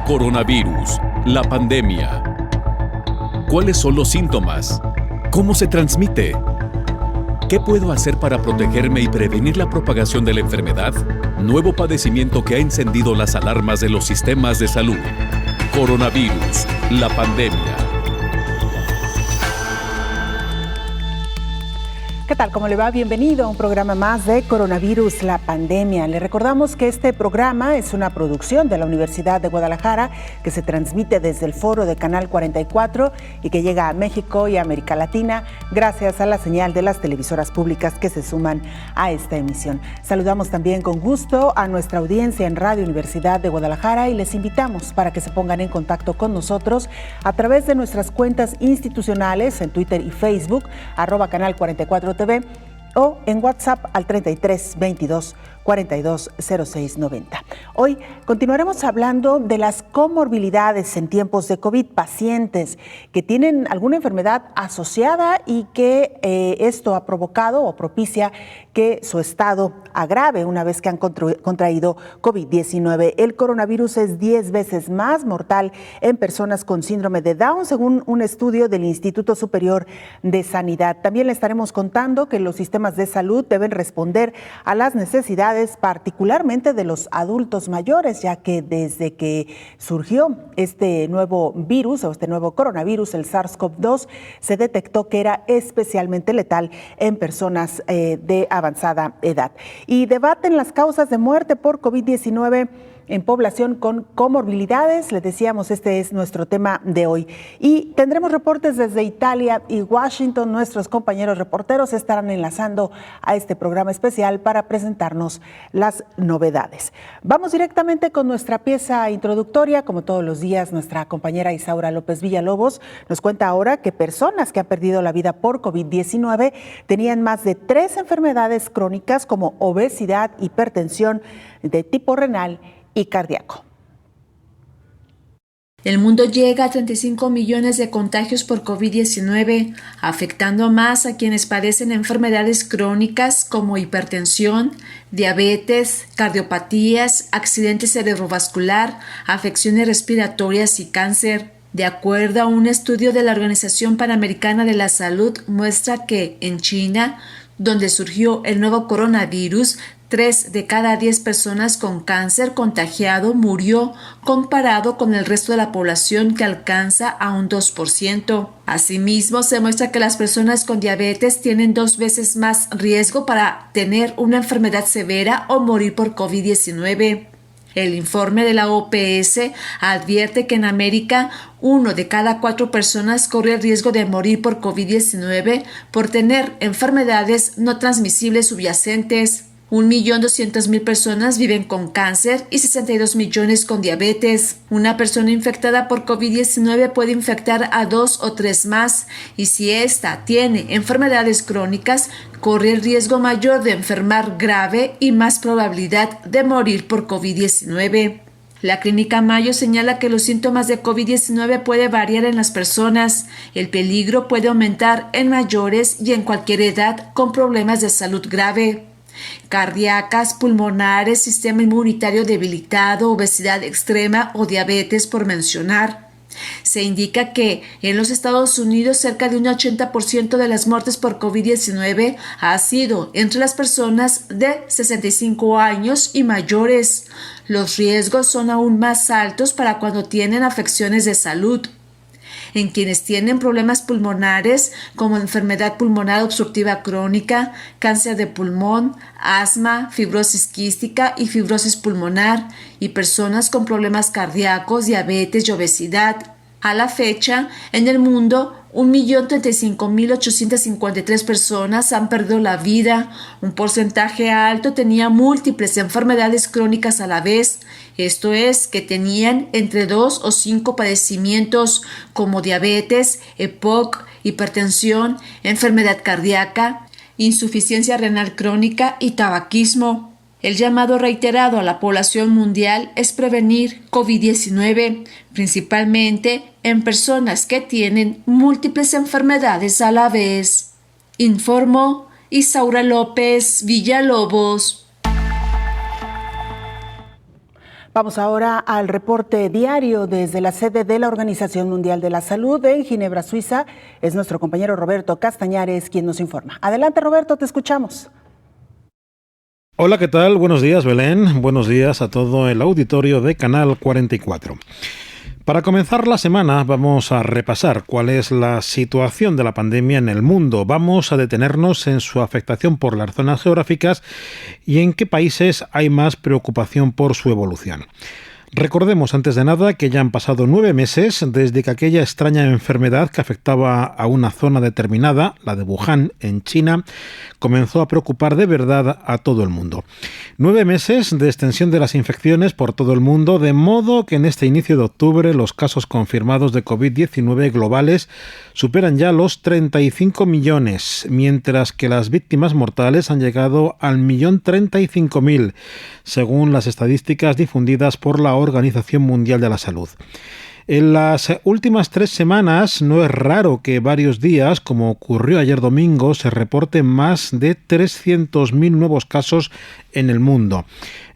Coronavirus, la pandemia. ¿Cuáles son los síntomas? ¿Cómo se transmite? ¿Qué puedo hacer para protegerme y prevenir la propagación de la enfermedad? Nuevo padecimiento que ha encendido las alarmas de los sistemas de salud. Coronavirus, la pandemia. ¿Qué tal? ¿Cómo le va? Bienvenido a un programa más de Coronavirus, la pandemia. Le recordamos que este programa es una producción de la Universidad de Guadalajara que se transmite desde el foro de Canal 44 y que llega a México y a América Latina gracias a la señal de las televisoras públicas que se suman a esta emisión. Saludamos también con gusto a nuestra audiencia en Radio Universidad de Guadalajara y les invitamos para que se pongan en contacto con nosotros a través de nuestras cuentas institucionales en Twitter y Facebook, @Canal 44 TV o en WhatsApp al 33 22 42 06 90. Hoy continuaremos hablando de las comorbilidades en tiempos de COVID, pacientes que tienen alguna enfermedad asociada y que esto ha provocado o propicia que su estado agrave una vez que han contraído COVID-19. El coronavirus es 10 veces más mortal en personas con síndrome de Down, según un estudio del Instituto Superior de Sanidad. También le estaremos contando que los sistemas de salud deben responder a las necesidades particularmente de los adultos mayores, ya que desde que surgió este nuevo virus o este nuevo coronavirus, el SARS-CoV-2, se detectó que era especialmente letal en personas de avanzada edad. Y debaten las causas de muerte por COVID-19 en población con comorbilidades. Les decíamos, este es nuestro tema de hoy. Y tendremos reportes desde Italia y Washington. Nuestros compañeros reporteros estarán enlazando a este programa especial para presentarnos las novedades. Vamos directamente con nuestra pieza introductoria. Como todos los días, nuestra compañera Isaura López Villalobos nos cuenta ahora que personas que han perdido la vida por COVID-19 tenían más de 3 enfermedades crónicas como obesidad, hipertensión de tipo renal y cardíaco. El mundo llega a 35 millones de contagios por COVID-19, afectando más a quienes padecen enfermedades crónicas como hipertensión, diabetes, cardiopatías, accidente cerebrovascular, afecciones respiratorias y cáncer. De acuerdo a un estudio de la Organización Panamericana de la Salud, muestra que en China, donde surgió el nuevo coronavirus, 3 de cada 10 personas con cáncer contagiado murió, comparado con el resto de la población que alcanza a un 2%. Asimismo, se muestra que las personas con diabetes tienen 2 veces más riesgo para tener una enfermedad severa o morir por COVID-19. El informe de la OPS advierte que en América 1 de cada 4 personas corre el riesgo de morir por COVID-19 por tener enfermedades no transmisibles subyacentes. 1.200.000 personas viven con cáncer y 62 millones con diabetes. Una persona infectada por COVID-19 puede infectar a 2 o 3 más, y si ésta tiene enfermedades crónicas, corre el riesgo mayor de enfermar grave y más probabilidad de morir por COVID-19. La Clínica Mayo señala que los síntomas de COVID-19 pueden variar en las personas. El peligro puede aumentar en mayores y en cualquier edad con problemas de salud grave. Cardíacas, pulmonares, sistema inmunitario debilitado, obesidad extrema o diabetes, por mencionar. Se indica que en los Estados Unidos cerca de un 80% de las muertes por COVID-19 ha sido entre las personas de 65 años y mayores. Los riesgos son aún más altos para cuando tienen afecciones de salud. En quienes tienen problemas pulmonares como enfermedad pulmonar obstructiva crónica, cáncer de pulmón, asma, fibrosis quística y fibrosis pulmonar, y personas con problemas cardíacos, diabetes y obesidad. A la fecha, en el mundo, 1.035.853 personas han perdido la vida. Un porcentaje alto tenía múltiples enfermedades crónicas a la vez, esto es, que tenían entre 2 o 5 padecimientos como diabetes, EPOC, hipertensión, enfermedad cardíaca, insuficiencia renal crónica y tabaquismo. El llamado reiterado a la población mundial es prevenir COVID-19, principalmente en personas que tienen múltiples enfermedades a la vez. Informó Isaura López Villalobos. Vamos ahora al reporte diario desde la sede de la Organización Mundial de la Salud en Ginebra, Suiza. Es nuestro compañero Roberto Castañares quien nos informa. Adelante, Roberto, te escuchamos. Hola, ¿qué tal? Buenos días, Belén. Buenos días a todo el auditorio de Canal 44. Para comenzar la semana vamos a repasar cuál es la situación de la pandemia en el mundo. Vamos a detenernos en su afectación por las zonas geográficas y en qué países hay más preocupación por su evolución. Recordemos antes de nada que ya han pasado 9 meses desde que aquella extraña enfermedad que afectaba a una zona determinada, la de Wuhan, en China, comenzó a preocupar de verdad a todo el mundo. 9 meses de extensión de las infecciones por todo el mundo, de modo que en este inicio de octubre los casos confirmados de COVID-19 globales superan ya los 35 millones, mientras que las víctimas mortales han llegado al 1.035.000, según las estadísticas difundidas por la Organización Mundial de la Salud. En las últimas 3 semanas no es raro que varios días, como ocurrió ayer domingo, se reporten más de 300.000 nuevos casos en el mundo.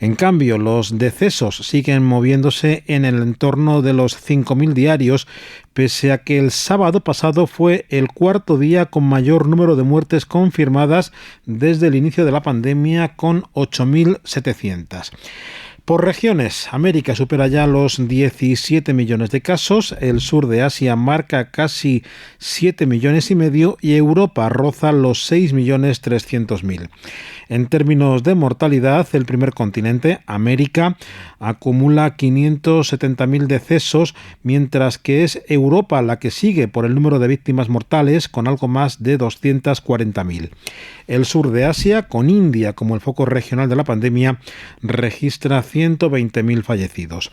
En cambio, los decesos siguen moviéndose en el entorno de los 5.000 diarios, pese a que el sábado pasado fue el cuarto día con mayor número de muertes confirmadas desde el inicio de la pandemia, con 8.700. Por regiones, América supera ya los 17 millones de casos, el sur de Asia marca casi 7 millones y medio y Europa roza los 6.300.000. En términos de mortalidad, el primer continente, América, acumula 570.000 decesos, mientras que es Europa la que sigue por el número de víctimas mortales, con algo más de 240.000. El sur de Asia, con India como el foco regional de la pandemia, registra 120.000 fallecidos.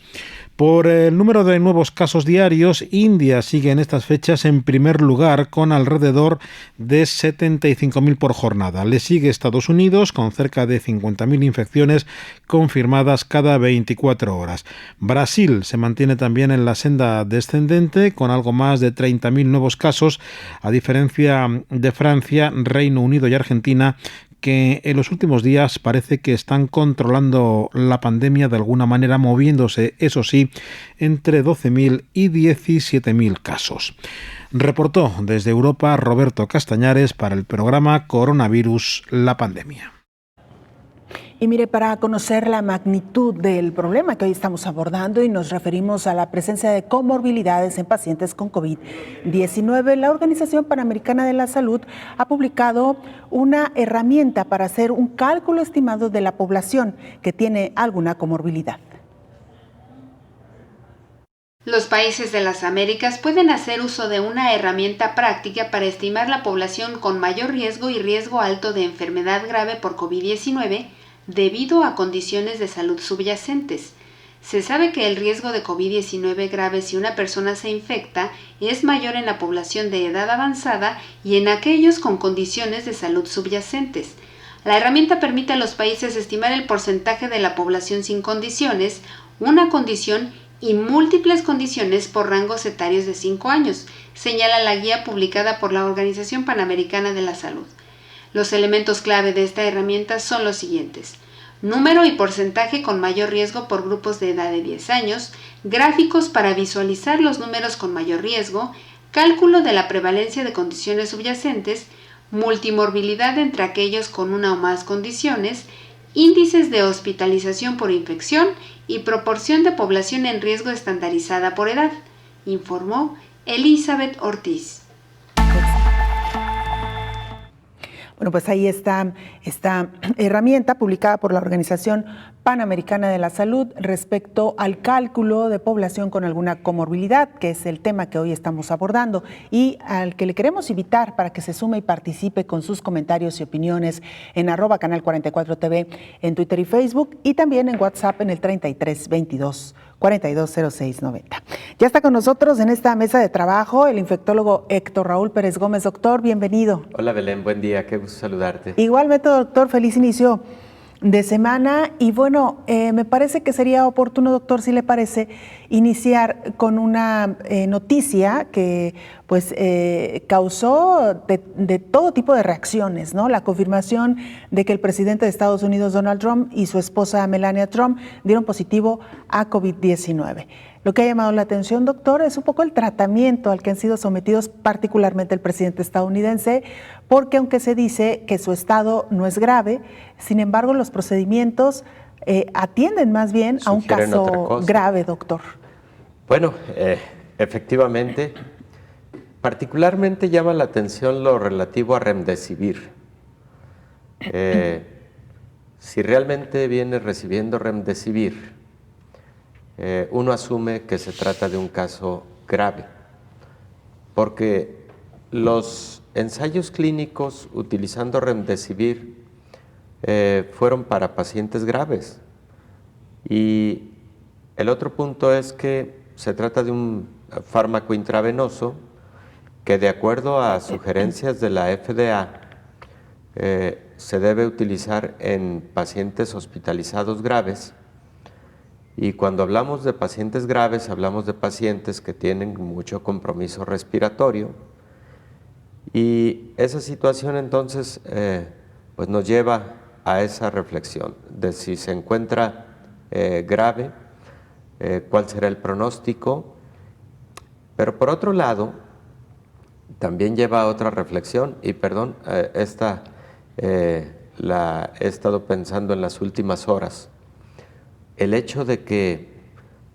Por el número de nuevos casos diarios, India sigue en estas fechas en primer lugar con alrededor de 75.000 por jornada. Le sigue Estados Unidos con cerca de 50.000 infecciones confirmadas cada 24 horas. Brasil se mantiene también en la senda descendente con algo más de 30.000 nuevos casos, a diferencia de Francia, Reino Unido y Argentina, que en los últimos días parece que están controlando la pandemia de alguna manera, moviéndose, eso sí, entre 12.000 y 17.000 casos. Reportó desde Europa Roberto Castañares para el programa Coronavirus, la pandemia. Y mire, para conocer la magnitud del problema que hoy estamos abordando y nos referimos a la presencia de comorbilidades en pacientes con COVID-19, la Organización Panamericana de la Salud ha publicado una herramienta para hacer un cálculo estimado de la población que tiene alguna comorbilidad. Los países de las Américas pueden hacer uso de una herramienta práctica para estimar la población con mayor riesgo y riesgo alto de enfermedad grave por COVID-19 debido a condiciones de salud subyacentes. Se sabe que el riesgo de COVID-19 grave si una persona se infecta es mayor en la población de edad avanzada y en aquellos con condiciones de salud subyacentes. La herramienta permite a los países estimar el porcentaje de la población sin condiciones, una condición y múltiples condiciones por rangos etarios de 5 años, señala la guía publicada por la Organización Panamericana de la Salud. Los elementos clave de esta herramienta son los siguientes: número y porcentaje con mayor riesgo por grupos de edad de 10 años, gráficos para visualizar los números con mayor riesgo, cálculo de la prevalencia de condiciones subyacentes, multimorbilidad entre aquellos con una o más condiciones, índices de hospitalización por infección y proporción de población en riesgo estandarizada por edad, informó Elizabeth Ortiz. Bueno, pues ahí está esta herramienta publicada por la Organización Panamericana de la Salud respecto al cálculo de población con alguna comorbilidad, que es el tema que hoy estamos abordando y al que le queremos invitar para que se sume y participe con sus comentarios y opiniones en @Canal 44 TV en Twitter y Facebook, y también en WhatsApp en el 33 22 420690. Ya está con nosotros en esta mesa de trabajo el infectólogo Héctor Raúl Pérez Gómez. Doctor, bienvenido. Hola Belén, buen día, qué gusto saludarte. Igualmente, doctor, feliz inicio de semana y bueno, me parece que sería oportuno, doctor, si le parece, iniciar con una noticia que pues causó de todo tipo de reacciones, ¿no? La confirmación de que el presidente de Estados Unidos, Donald Trump, y su esposa Melania Trump dieron positivo a COVID-19. Lo que ha llamado la atención, doctor, es un poco el tratamiento al que han sido sometidos particularmente el presidente estadounidense, porque aunque se dice que su estado no es grave, sin embargo los procedimientos atienden más bien a un caso grave, doctor. Bueno, efectivamente, particularmente llama la atención lo relativo a Remdesivir. Si realmente viene recibiendo Remdesivir, uno asume que se trata de un caso grave, porque los ensayos clínicos utilizando Remdesivir fueron para pacientes graves. Y el otro punto es que se trata de un fármaco intravenoso que, de acuerdo a sugerencias de la FDA, se debe utilizar en pacientes hospitalizados graves. Y cuando hablamos de pacientes graves, hablamos de pacientes que tienen mucho compromiso respiratorio. Y esa situación entonces pues nos lleva a esa reflexión de si se encuentra grave, cuál será el pronóstico. Pero por otro lado, también lleva a otra reflexión, y perdón, la he estado pensando en las últimas horas. El hecho de que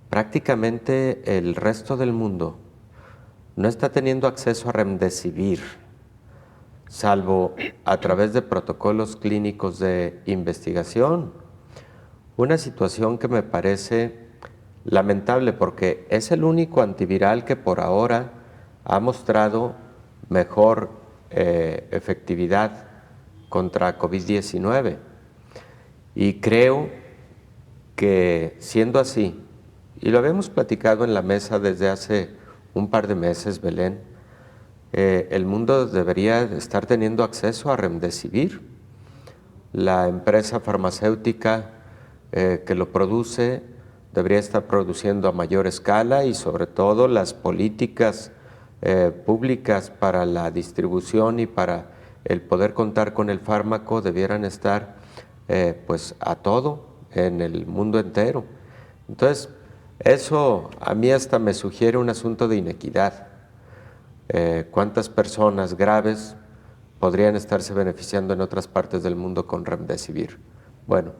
prácticamente el resto del mundo no está teniendo acceso a Remdesivir, salvo a través de protocolos clínicos de investigación. Una situación que me parece lamentable porque es el único antiviral que por ahora ha mostrado mejor efectividad contra COVID-19. Y creo que siendo así, y lo habíamos platicado en la mesa desde hace un par de meses, Belén, el mundo debería estar teniendo acceso a Remdesivir. La empresa farmacéutica que lo produce debería estar produciendo a mayor escala y sobre todo las políticas públicas para la distribución y para el poder contar con el fármaco debieran estar pues a todo en el mundo entero. Entonces, eso a mí hasta me sugiere un asunto de inequidad. ¿Cuántas personas graves podrían estarse beneficiando en otras partes del mundo con Remdesivir? Bueno,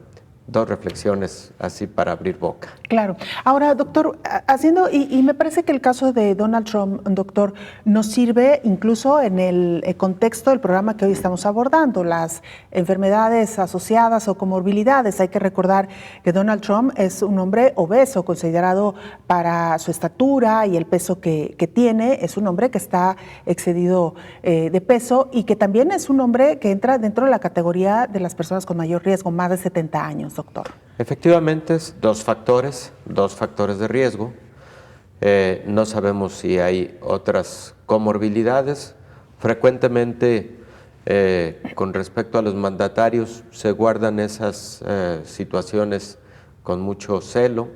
dos reflexiones así para abrir boca. Claro. Ahora, doctor, haciendo, y me parece que el caso de Donald Trump, doctor, nos sirve incluso en el contexto del programa que hoy estamos abordando, las enfermedades asociadas o comorbilidades. Hay que recordar que Donald Trump es un hombre obeso, considerado para su estatura y el peso que tiene, es un hombre que está excedido de peso y que también es un hombre que entra dentro de la categoría de las personas con mayor riesgo, más de 70 años, doctor. Efectivamente, es dos factores de riesgo. No sabemos si hay otras comorbilidades. Frecuentemente, con respecto a los mandatarios, se guardan esas situaciones con mucho celo,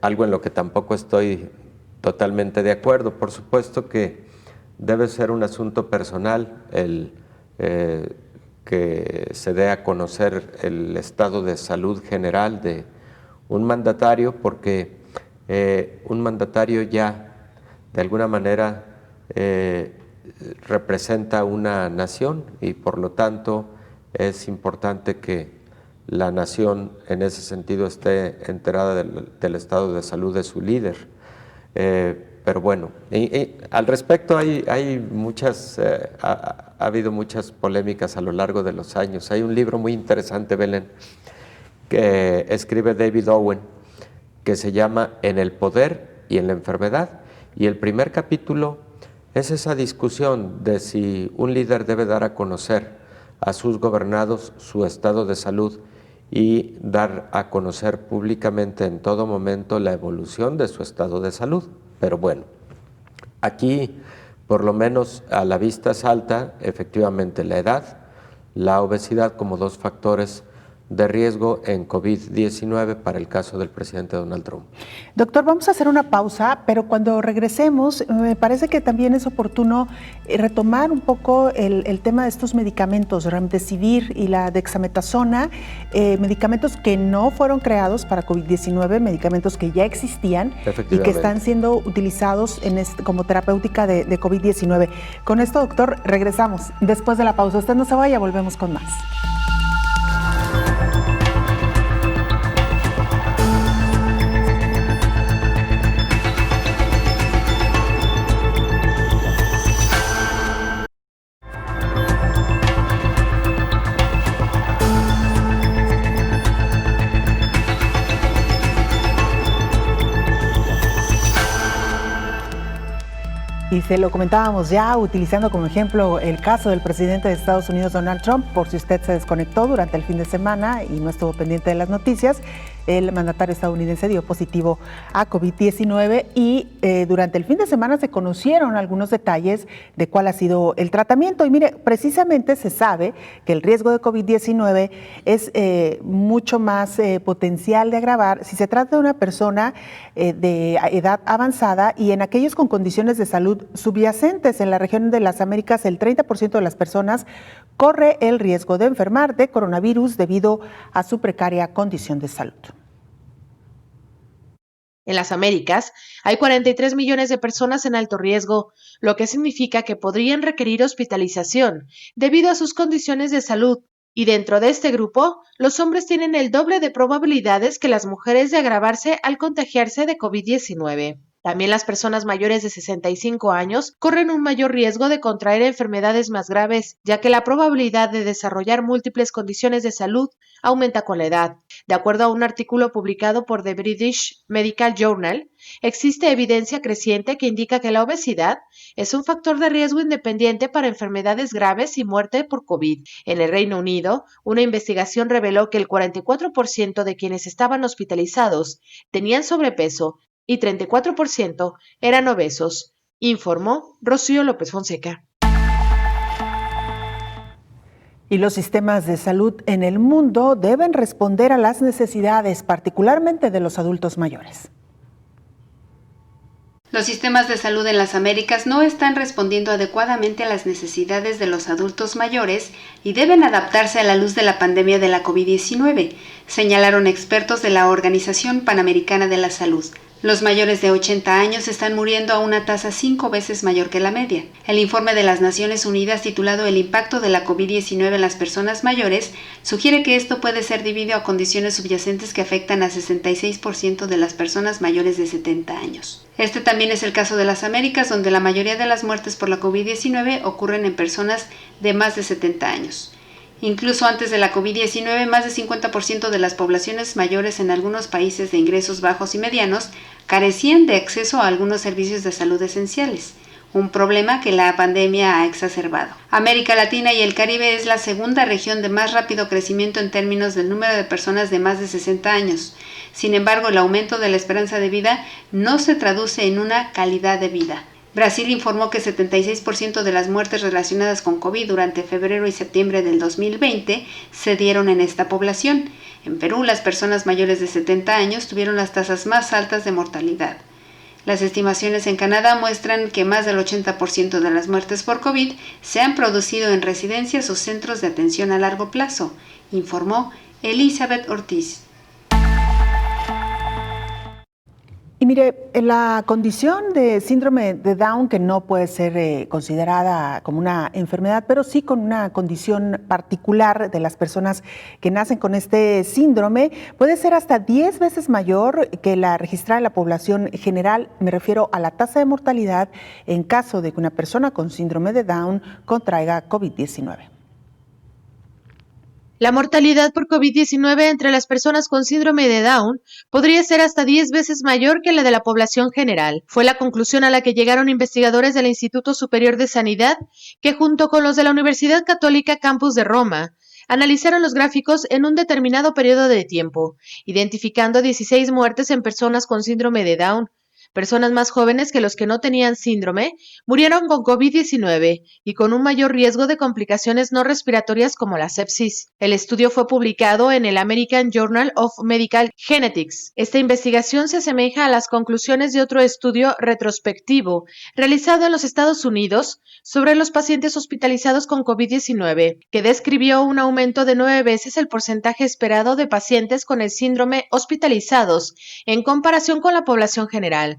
algo en lo que tampoco estoy totalmente de acuerdo. Por supuesto que debe ser un asunto personal el que se dé a conocer el estado de salud general de un mandatario, porque un mandatario ya de alguna manera representa una nación y por lo tanto es importante que la nación en ese sentido esté enterada del estado de salud de su líder. Pero bueno, al respecto hay muchas, ha habido muchas polémicas a lo largo de los años. Hay un libro muy interesante, Belén, que escribe David Owen, que se llama En el poder y en la enfermedad. Y el primer capítulo es esa discusión de si un líder debe dar a conocer a sus gobernados su estado de salud y dar a conocer públicamente en todo momento la evolución de su estado de salud. Pero bueno, aquí por lo menos a la vista salta efectivamente la edad, la obesidad como dos factores de riesgo en COVID-19 para el caso del presidente Donald Trump. Doctor, vamos a hacer una pausa, pero cuando regresemos me parece que también es oportuno retomar un poco el tema de estos medicamentos, Remdesivir y la dexametasona, medicamentos que no fueron creados para COVID-19, medicamentos que ya existían y que están siendo utilizados como terapéutica de COVID-19. Con esto, doctor, regresamos después de la pausa. Usted no se vaya, volvemos con más. Y se lo comentábamos ya utilizando como ejemplo el caso del presidente de Estados Unidos, Donald Trump, por si usted se desconectó durante el fin de semana y no estuvo pendiente de las noticias. El mandatario estadounidense dio positivo a COVID-19 y durante el fin de semana se conocieron algunos detalles de cuál ha sido el tratamiento. Y mire, precisamente se sabe que el riesgo de COVID-19 es mucho más potencial de agravar si se trata de una persona de edad avanzada y en aquellos con condiciones de salud subyacentes. En la región de las Américas, el 30% de las personas corre el riesgo de enfermar de coronavirus debido a su precaria condición de salud. En las Américas hay 43 millones de personas en alto riesgo, lo que significa que podrían requerir hospitalización debido a sus condiciones de salud. Y dentro de este grupo, los hombres tienen el doble de probabilidades que las mujeres de agravarse al contagiarse de COVID-19. También las personas mayores de 65 años corren un mayor riesgo de contraer enfermedades más graves, ya que la probabilidad de desarrollar múltiples condiciones de salud aumenta con la edad. De acuerdo a un artículo publicado por The British Medical Journal, existe evidencia creciente que indica que la obesidad es un factor de riesgo independiente para enfermedades graves y muerte por COVID. En el Reino Unido, una investigación reveló que el 44% de quienes estaban hospitalizados tenían sobrepeso y 34% eran obesos, informó Rocío López Fonseca. Y los sistemas de salud en el mundo deben responder a las necesidades, particularmente de los adultos mayores. Los sistemas de salud en las Américas no están respondiendo adecuadamente a las necesidades de los adultos mayores y deben adaptarse a la luz de la pandemia de la COVID-19, señalaron expertos de la Organización Panamericana de la Salud. Los mayores de 80 años están muriendo a una tasa 5 veces mayor que la media. El informe de las Naciones Unidas titulado El impacto de la COVID-19 en las personas mayores sugiere que esto puede ser debido a condiciones subyacentes que afectan a 66% de las personas mayores de 70 años. Este también es el caso de las Américas, donde la mayoría de las muertes por la COVID-19 ocurren en personas de más de 70 años. Incluso antes de la COVID-19, más del 50% de las poblaciones mayores en algunos países de ingresos bajos y medianos carecían de acceso a algunos servicios de salud esenciales, un problema que la pandemia ha exacerbado. América Latina y el Caribe es la segunda región de más rápido crecimiento en términos del número de personas de más de 60 años. Sin embargo, el aumento de la esperanza de vida no se traduce en una calidad de vida. Brasil informó que 76% de las muertes relacionadas con COVID durante febrero y septiembre del 2020 se dieron en esta población. En Perú, las personas mayores de 70 años tuvieron las tasas más altas de mortalidad. Las estimaciones en Canadá muestran que más del 80% de las muertes por COVID se han producido en residencias o centros de atención a largo plazo, informó Elizabeth Ortiz. Y mire, la condición de síndrome de Down, que no puede ser considerada como una enfermedad, pero sí con una condición particular de las personas que nacen con este síndrome, puede ser hasta 10 veces mayor que la registrada en la población general. Me refiero a la tasa de mortalidad en caso de que una persona con síndrome de Down contraiga COVID-19. La mortalidad por COVID-19 entre las personas con síndrome de Down podría ser hasta 10 veces mayor que la de la población general. Fue la conclusión a la que llegaron investigadores del Instituto Superior de Sanidad, que junto con los de la Universidad Católica Campus de Roma, analizaron los gráficos en un determinado periodo de tiempo, identificando 16 muertes en personas con síndrome de Down, Personas más jóvenes que los que no tenían síndrome murieron con COVID-19 y con un mayor riesgo de complicaciones no respiratorias como la sepsis. El estudio fue publicado en el American Journal of Medical Genetics. Esta investigación se asemeja a las conclusiones de otro estudio retrospectivo realizado en los Estados Unidos sobre los pacientes hospitalizados con COVID-19, que describió un aumento de 9 veces el porcentaje esperado de pacientes con el síndrome hospitalizados en comparación con la población general.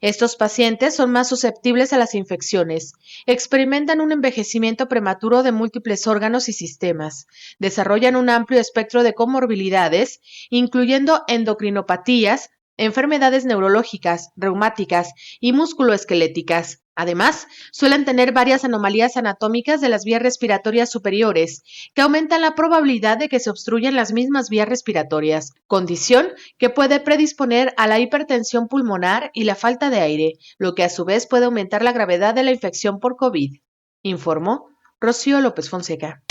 Estos pacientes son más susceptibles a las infecciones, experimentan un envejecimiento prematuro de múltiples órganos y sistemas, desarrollan un amplio espectro de comorbilidades, incluyendo endocrinopatías, enfermedades neurológicas, reumáticas y musculoesqueléticas. Además, suelen tener varias anomalías anatómicas de las vías respiratorias superiores, que aumentan la probabilidad de que se obstruyan las mismas vías respiratorias, condición que puede predisponer a la hipertensión pulmonar y la falta de aire, lo que a su vez puede aumentar la gravedad de la infección por COVID. Informó Rocío López Fonseca.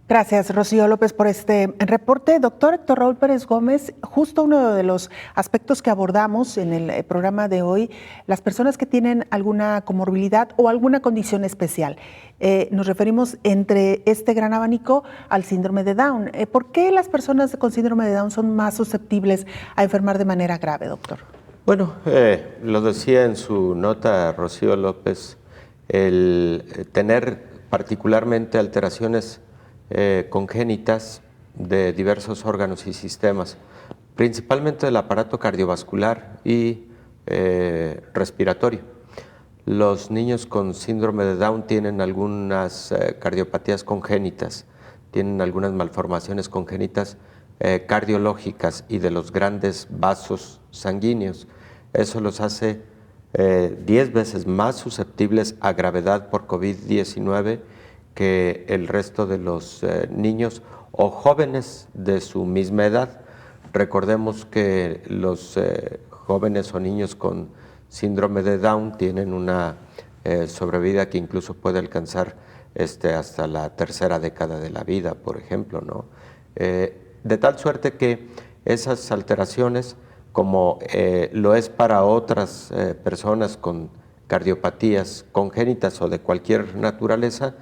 Gracias, Rocío López, por este reporte. Doctor Héctor Raúl Pérez Gómez, justo uno de los aspectos que abordamos en el programa de hoy, las personas que tienen alguna comorbilidad o alguna condición especial. Nos referimos entre este gran abanico al síndrome de Down. ¿Por qué las personas con síndrome de Down son más susceptibles a enfermar de manera grave, doctor? Bueno, lo decía en su nota Rocío López, el tener particularmente alteraciones congénitas de diversos órganos y sistemas, principalmente del aparato cardiovascular y respiratorio. Los niños con síndrome de Down tienen algunas cardiopatías congénitas, tienen algunas malformaciones congénitas cardiológicas y de los grandes vasos sanguíneos. Eso los hace 10 veces más susceptibles a gravedad por COVID-19 que el resto de los niños o jóvenes de su misma edad. Recordemos que los jóvenes o niños con síndrome de Down tienen una sobrevida que incluso puede alcanzar hasta la tercera década de la vida, por ejemplo, ¿no? De tal suerte que esas alteraciones, como lo es para otras personas con cardiopatías congénitas o de cualquier naturaleza,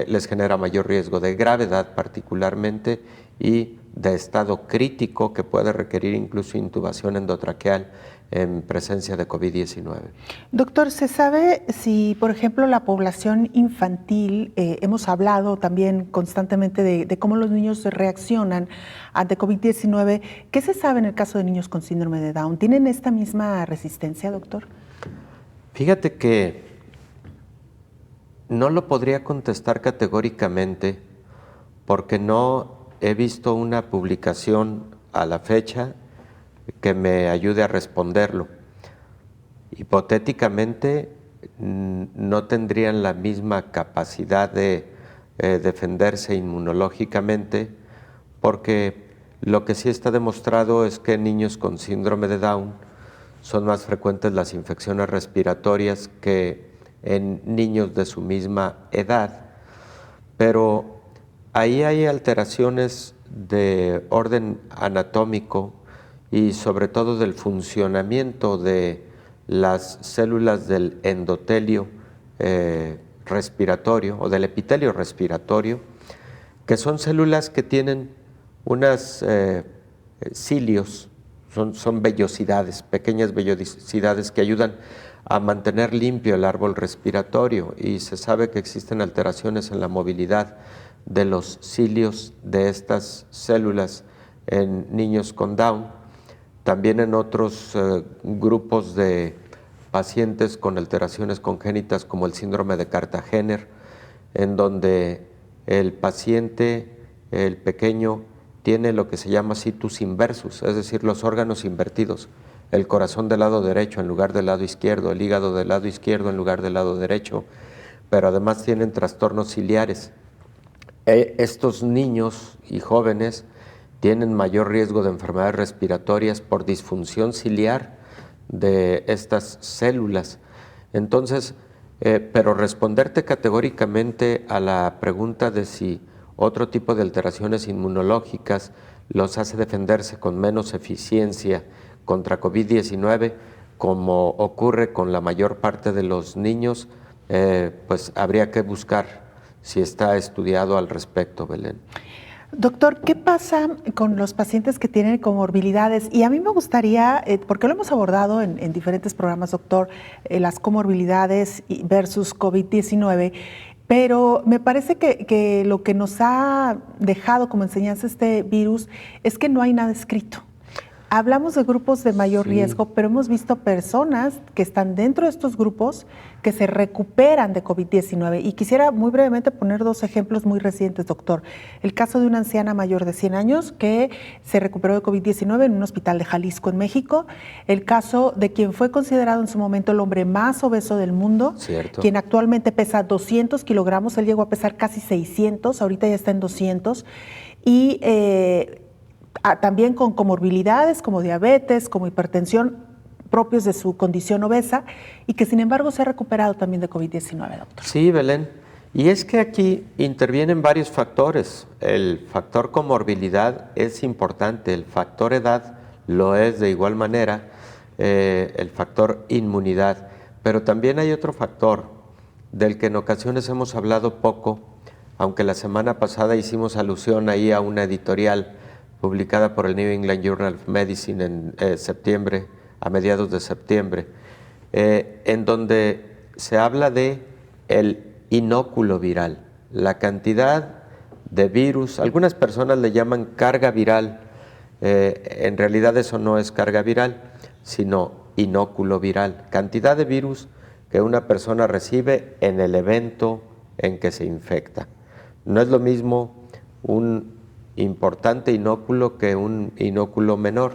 les genera mayor riesgo de gravedad particularmente y de estado crítico que puede requerir incluso intubación endotraqueal en presencia de COVID-19. Doctor, ¿se sabe si, por ejemplo, la población infantil, hemos hablado también constantemente de cómo los niños reaccionan ante COVID-19, ¿qué se sabe en el caso de niños con síndrome de Down? ¿Tienen esta misma resistencia, doctor? Fíjate que no lo podría contestar categóricamente porque no he visto una publicación a la fecha que me ayude a responderlo. Hipotéticamente no tendrían la misma capacidad de defenderse inmunológicamente porque lo que sí está demostrado es que en niños con síndrome de Down son más frecuentes las infecciones respiratorias que en niños de su misma edad, pero ahí hay alteraciones de orden anatómico y sobre todo del funcionamiento de las células del endotelio respiratorio o del epitelio respiratorio, que son células que tienen unas cilios, son vellosidades, pequeñas vellosidades que ayudan a mantener limpio el árbol respiratorio, y se sabe que existen alteraciones en la movilidad de los cilios de estas células en niños con Down, también en otros grupos de pacientes con alteraciones congénitas como el síndrome de Cartagener, en donde el paciente, el pequeño, tiene lo que se llama situs inversus, es decir, los órganos invertidos. El corazón del lado derecho en lugar del lado izquierdo, el hígado del lado izquierdo en lugar del lado derecho, pero además tienen trastornos ciliares. Estos niños y jóvenes tienen mayor riesgo de enfermedades respiratorias por disfunción ciliar de estas células. Entonces, pero responderte categóricamente a la pregunta de si otro tipo de alteraciones inmunológicas los hace defenderse con menos eficiencia contra COVID-19, como ocurre con la mayor parte de los niños, pues habría que buscar si está estudiado al respecto, Belén. Doctor, ¿qué pasa con los pacientes que tienen comorbilidades? Y a mí me gustaría, porque lo hemos abordado en diferentes programas, doctor, las comorbilidades versus COVID-19, pero me parece que lo que nos ha dejado como enseñanza este virus es que no hay nada escrito. Hablamos de grupos de mayor riesgo, pero hemos visto personas que están dentro de estos grupos que se recuperan de COVID-19. Y quisiera muy brevemente poner 2 ejemplos muy recientes, doctor. El caso de una anciana mayor de 100 años que se recuperó de COVID-19 en un hospital de Jalisco, en México. El caso de quien fue considerado en su momento el hombre más obeso del mundo, quien actualmente pesa 200 kilogramos, él llegó a pesar casi 600, ahorita ya está en 200. Y también con comorbilidades como diabetes, como hipertensión, propios de su condición obesa, y que sin embargo se ha recuperado también de COVID-19, doctor. Sí, Belén. Y es que aquí intervienen varios factores. El factor comorbilidad es importante, el factor edad lo es de igual manera, el factor inmunidad. Pero también hay otro factor del que en ocasiones hemos hablado poco, aunque la semana pasada hicimos alusión ahí a una editorial publicada por el New England Journal of Medicine en septiembre, a mediados de septiembre, en donde se habla de el inóculo viral, la cantidad de virus. Algunas personas le llaman carga viral, en realidad eso no es carga viral, sino inóculo viral, cantidad de virus que una persona recibe en el evento en que se infecta. No es lo mismo un importante inóculo que un inóculo menor.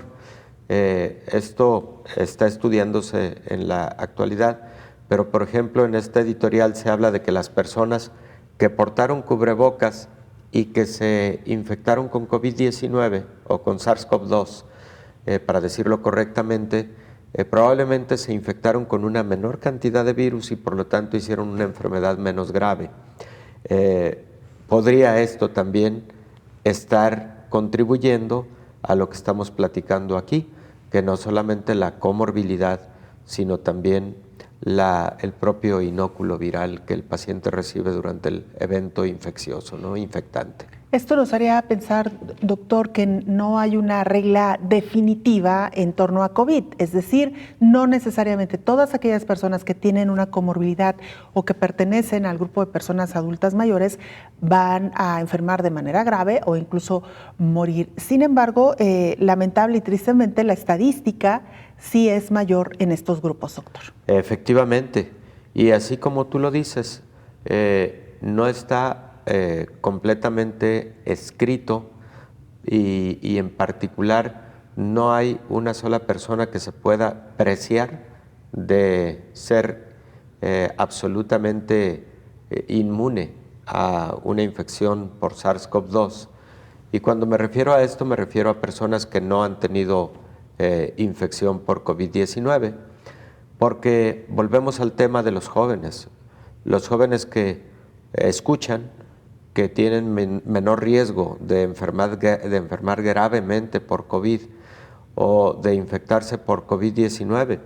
Esto está estudiándose en la actualidad, pero por ejemplo en esta editorial se habla de que las personas que portaron cubrebocas y que se infectaron con COVID-19 o con SARS-CoV-2, para decirlo correctamente, probablemente se infectaron con una menor cantidad de virus y por lo tanto hicieron una enfermedad menos grave. Podría esto también estar contribuyendo a lo que estamos platicando aquí, que no solamente la comorbilidad, sino también el propio inóculo viral que el paciente recibe durante el evento infeccioso, ¿no? Infectante. Esto nos haría pensar, doctor, que no hay una regla definitiva en torno a COVID, es decir, no necesariamente todas aquellas personas que tienen una comorbilidad o que pertenecen al grupo de personas adultas mayores van a enfermar de manera grave o incluso morir. Sin embargo, lamentable y tristemente, la estadística sí es mayor en estos grupos, doctor. Efectivamente, y así como tú lo dices, no está completamente escrito y en particular no hay una sola persona que se pueda preciar de ser absolutamente inmune a una infección por SARS-CoV-2. Y cuando me refiero a esto me refiero a personas que no han tenido infección por COVID-19, porque volvemos al tema de los jóvenes que escuchan que tienen menor riesgo de enfermar gravemente por COVID o de infectarse por COVID-19.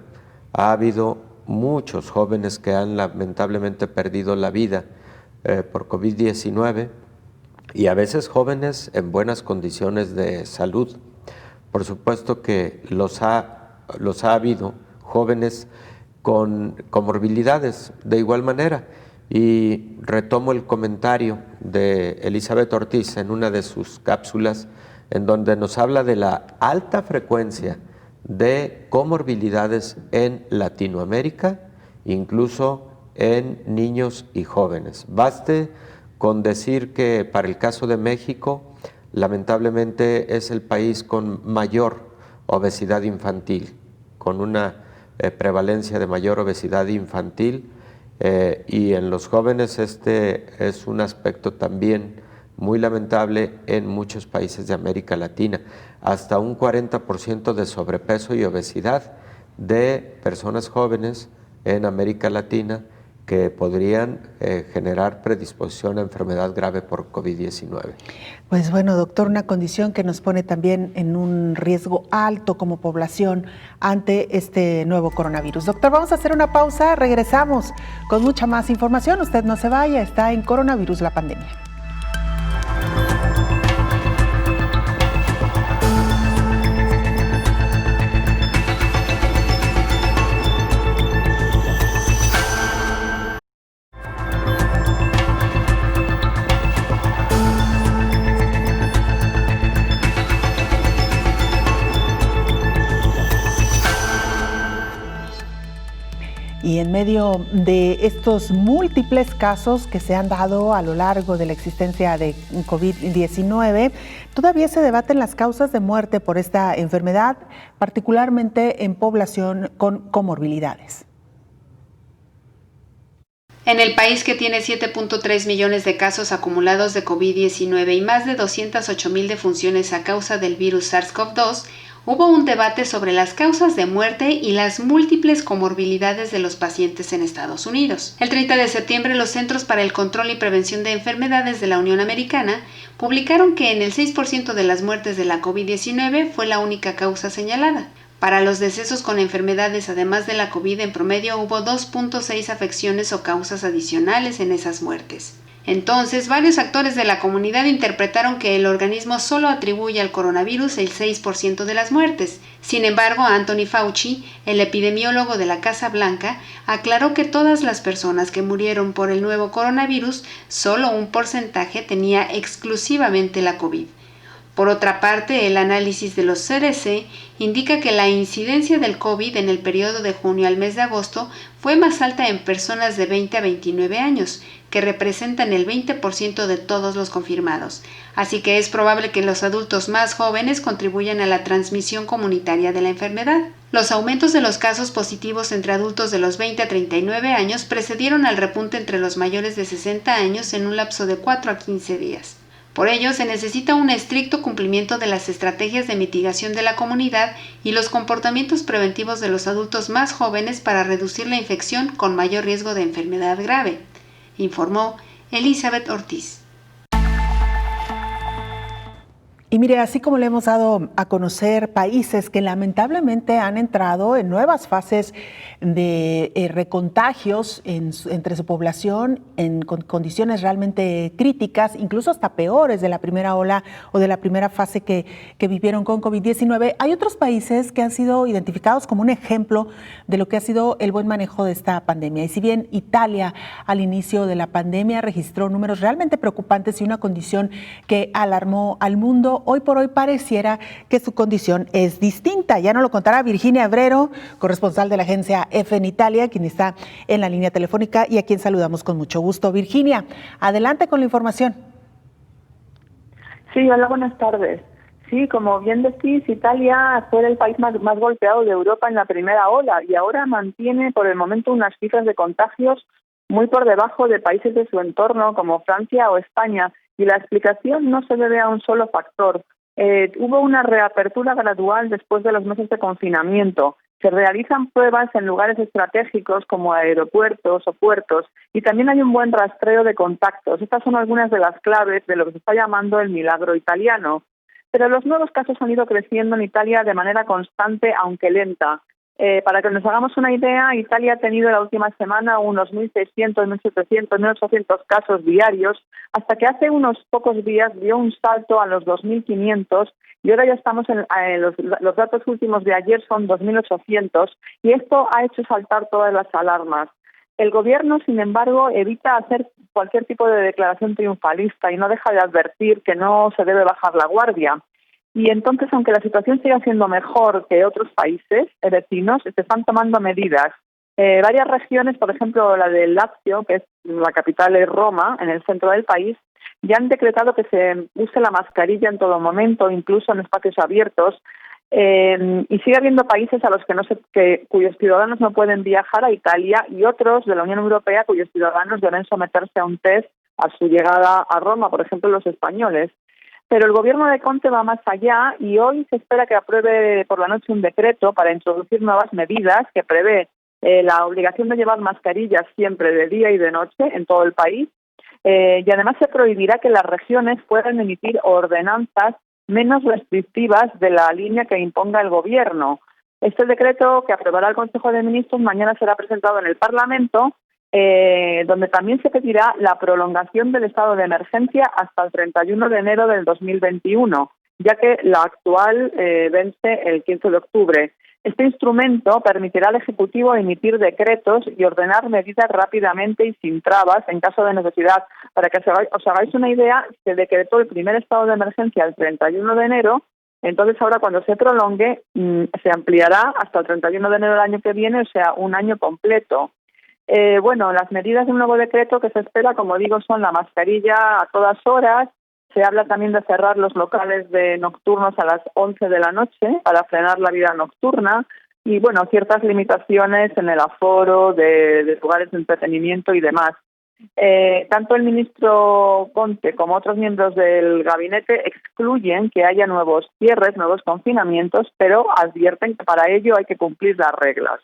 Ha habido muchos jóvenes que han lamentablemente perdido la vida por COVID-19 y a veces jóvenes en buenas condiciones de salud. Por supuesto que los ha habido jóvenes con comorbilidades de igual manera. Y retomo el comentario de Elizabeth Ortiz en una de sus cápsulas, en donde nos habla de la alta frecuencia de comorbilidades en Latinoamérica, incluso en niños y jóvenes. Baste con decir que para el caso de México, lamentablemente es el país con mayor obesidad infantil, con una prevalencia de mayor obesidad infantil. Y en los jóvenes este es un aspecto también muy lamentable en muchos países de América Latina. Hasta un 40% de sobrepeso y obesidad de personas jóvenes en América Latina que podrían generar predisposición a enfermedad grave por COVID-19. Pues bueno, doctor, una condición que nos pone también en un riesgo alto como población ante este nuevo coronavirus. Doctor, vamos a hacer una pausa, regresamos con mucha más información. Usted no se vaya, está en Coronavirus, la pandemia. Y en medio de estos múltiples casos que se han dado a lo largo de la existencia de COVID-19, todavía se debaten las causas de muerte por esta enfermedad, particularmente en población con comorbilidades. En el país, que tiene 7.3 millones de casos acumulados de COVID-19 y más de 208,000 defunciones a causa del virus SARS-CoV-2, hubo un debate sobre las causas de muerte y las múltiples comorbilidades de los pacientes en Estados Unidos. El 30 de septiembre, los Centros para el Control y Prevención de Enfermedades de la Unión Americana publicaron que en el 6% de las muertes de la COVID-19 fue la única causa señalada. Para los decesos con enfermedades además de la COVID, en promedio hubo 2.6 afecciones o causas adicionales en esas muertes. Entonces, varios actores de la comunidad interpretaron que el organismo solo atribuye al coronavirus el 6% de las muertes. Sin embargo, Anthony Fauci, el epidemiólogo de la Casa Blanca, aclaró que todas las personas que murieron por el nuevo coronavirus, solo un porcentaje tenía exclusivamente la COVID. Por otra parte, el análisis de los CDC indica que la incidencia del COVID en el periodo de junio al mes de agosto fue más alta en personas de 20 a 29 años, que representan el 20% de todos los confirmados. Así que es probable que los adultos más jóvenes contribuyan a la transmisión comunitaria de la enfermedad. Los aumentos de los casos positivos entre adultos de los 20 a 39 años precedieron al repunte entre los mayores de 60 años en un lapso de 4 a 15 días. Por ello, se necesita un estricto cumplimiento de las estrategias de mitigación de la comunidad y los comportamientos preventivos de los adultos más jóvenes para reducir la infección con mayor riesgo de enfermedad grave, informó Elizabeth Ortiz. Y mire, así como le hemos dado a conocer países que lamentablemente han entrado en nuevas fases de recontagios entre su población en condiciones realmente críticas, incluso hasta peores de la primera ola o de la primera fase que vivieron con COVID-19, hay otros países que han sido identificados como un ejemplo de lo que ha sido el buen manejo de esta pandemia. Y si bien Italia al inicio de la pandemia registró números realmente preocupantes y una condición que alarmó al mundo, hoy por hoy pareciera que su condición es distinta. Ya nos lo contará Virginia Abrero, corresponsal de la agencia EFE en Italia, quien está en la línea telefónica y a quien saludamos con mucho gusto. Virginia, adelante con la información. Sí, hola, buenas tardes. Sí, como bien decís, Italia fue el país más golpeado de Europa en la primera ola y ahora mantiene por el momento unas cifras de contagios muy por debajo de países de su entorno como Francia o España. Y la explicación no se debe a un solo factor. Hubo una reapertura gradual después de los meses de confinamiento. Se realizan pruebas en lugares estratégicos como aeropuertos o puertos y también hay un buen rastreo de contactos. Estas son algunas de las claves de lo que se está llamando el milagro italiano. Pero los nuevos casos han ido creciendo en Italia de manera constante, aunque lenta. Para que nos hagamos una idea, Italia ha tenido la última semana unos 1.600, 1.700, 1.800 casos diarios, hasta que hace unos pocos días dio un salto a los 2.500 y ahora ya estamos en los datos últimos de ayer son 2.800 y esto ha hecho saltar todas las alarmas. El gobierno, sin embargo, evita hacer cualquier tipo de declaración triunfalista y no deja de advertir que no se debe bajar la guardia. Y entonces, aunque la situación siga siendo mejor que otros países vecinos, se están tomando medidas. Varias regiones, por ejemplo la del Lazio, que es la capital de Roma, en el centro del país, ya han decretado que se use la mascarilla en todo momento, incluso en espacios abiertos. Y sigue habiendo países a los cuyos ciudadanos no pueden viajar a Italia y otros de la Unión Europea cuyos ciudadanos deben someterse a un test a su llegada a Roma, por ejemplo los españoles. Pero el gobierno de Conte va más allá y hoy se espera que apruebe por la noche un decreto para introducir nuevas medidas que prevé la obligación de llevar mascarillas siempre de día y de noche en todo el país, y además se prohibirá que las regiones puedan emitir ordenanzas menos restrictivas de la línea que imponga el Gobierno. Este decreto que aprobará el Consejo de Ministros mañana será presentado en el Parlamento, donde también se pedirá la prolongación del estado de emergencia hasta el 31 de enero del 2021, ya que la actual vence el 15 de octubre. Este instrumento permitirá al Ejecutivo emitir decretos y ordenar medidas rápidamente y sin trabas en caso de necesidad. Para que os hagáis una idea, se decretó el primer estado de emergencia el 31 de enero, entonces ahora cuando se prolongue se ampliará hasta el 31 de enero del año que viene, o sea, un año completo. Las medidas de un nuevo decreto que se espera, como digo, son la mascarilla a todas horas. Se habla también de cerrar los locales nocturnos a las 11 de la noche para frenar la vida nocturna y, ciertas limitaciones en el aforo de lugares de entretenimiento y demás. Tanto el ministro Conte como otros miembros del gabinete excluyen que haya nuevos cierres, nuevos confinamientos, pero advierten que para ello hay que cumplir las reglas.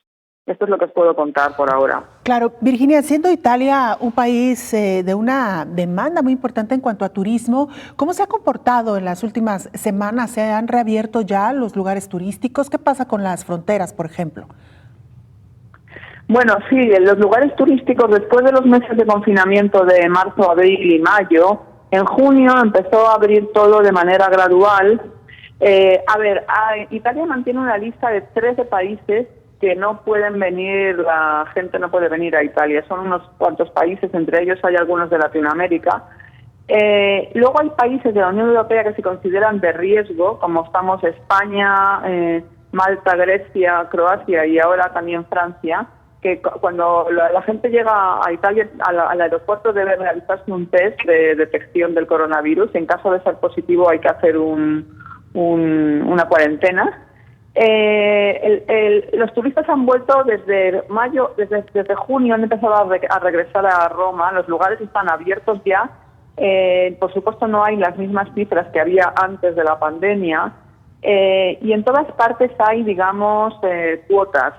Esto es lo que os puedo contar por ahora. Claro, Virginia, siendo Italia un país de una demanda muy importante en cuanto a turismo, ¿cómo se ha comportado en las últimas semanas? ¿Se han reabierto ya los lugares turísticos? ¿Qué pasa con las fronteras, por ejemplo? Bueno, sí, en los lugares turísticos, después de los meses de confinamiento de marzo, abril y mayo, en junio empezó a abrir todo de manera gradual. Italia mantiene una lista de 13 países que no pueden venir, la gente no puede venir a Italia. Son unos cuantos países, entre ellos hay algunos de Latinoamérica. Luego hay países de la Unión Europea que se consideran de riesgo, como estamos España, Malta, Grecia, Croacia y ahora también Francia, que cuando la gente llega a Italia, al aeropuerto debe realizarse un test de detección del coronavirus. En caso de ser positivo hay que hacer una cuarentena. Los turistas han vuelto desde mayo, desde junio han empezado a regresar a Roma. Los lugares están abiertos ya. Por supuesto no hay las mismas cifras que había antes de la pandemia. Y en todas partes hay, digamos, cuotas.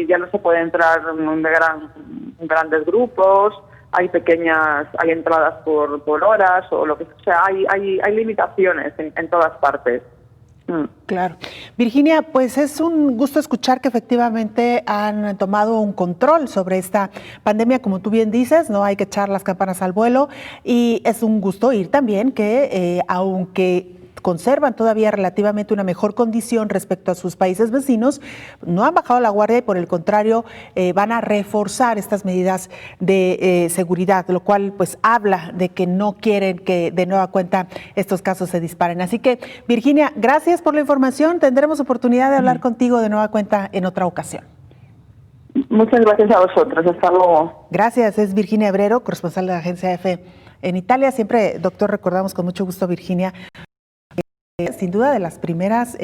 Ya no se puede entrar en grandes grupos. Hay entradas por horas o lo que sea. Hay limitaciones en todas partes. Claro. Virginia, pues es un gusto escuchar que efectivamente han tomado un control sobre esta pandemia, como tú bien dices, no hay que echar las campanas al vuelo, y es un gusto oír también que aunque conservan todavía relativamente una mejor condición respecto a sus países vecinos, no han bajado la guardia y por el contrario van a reforzar estas medidas de seguridad, lo cual pues habla de que no quieren que de nueva cuenta estos casos se disparen. Así que Virginia, gracias por la información, tendremos oportunidad de hablar contigo de nueva cuenta en otra ocasión. Muchas gracias a vosotros, hasta luego. Gracias, es Virginia Hebrero, corresponsal de la agencia EFE en Italia. Siempre, doctor, recordamos con mucho gusto Virginia, sin duda de las primeras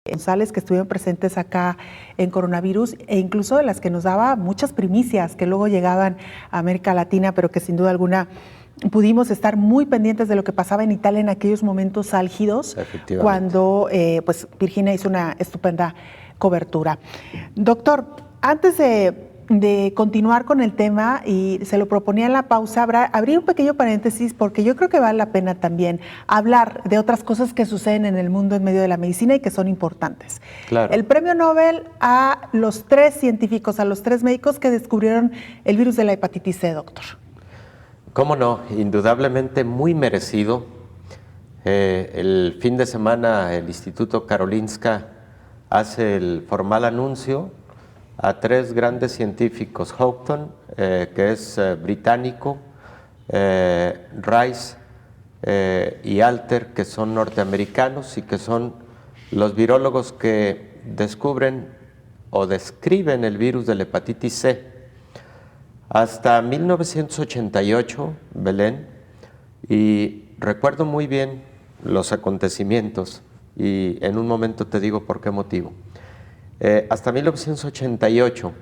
responsales que estuvieron presentes acá en coronavirus e incluso de las que nos daba muchas primicias que luego llegaban a América Latina, pero que sin duda alguna pudimos estar muy pendientes de lo que pasaba en Italia en aquellos momentos álgidos cuando pues Virginia hizo una estupenda cobertura. Doctor, antes de continuar con el tema, y se lo proponía en la pausa, abrir un pequeño paréntesis porque yo creo que vale la pena también hablar de otras cosas que suceden en el mundo en medio de la medicina y que son importantes. Claro. El premio Nobel a los 3 científicos, a los 3 médicos que descubrieron el virus de la hepatitis C, doctor. ¿Cómo no? Indudablemente muy merecido. El fin de semana el Instituto Karolinska hace el formal anuncio a 3 grandes científicos, Houghton, que es británico, Rice y Alter, que son norteamericanos y que son los virólogos que descubren o describen el virus de la hepatitis C. Hasta 1988, Belén, y recuerdo muy bien los acontecimientos y en un momento te digo por qué motivo. Hasta 1988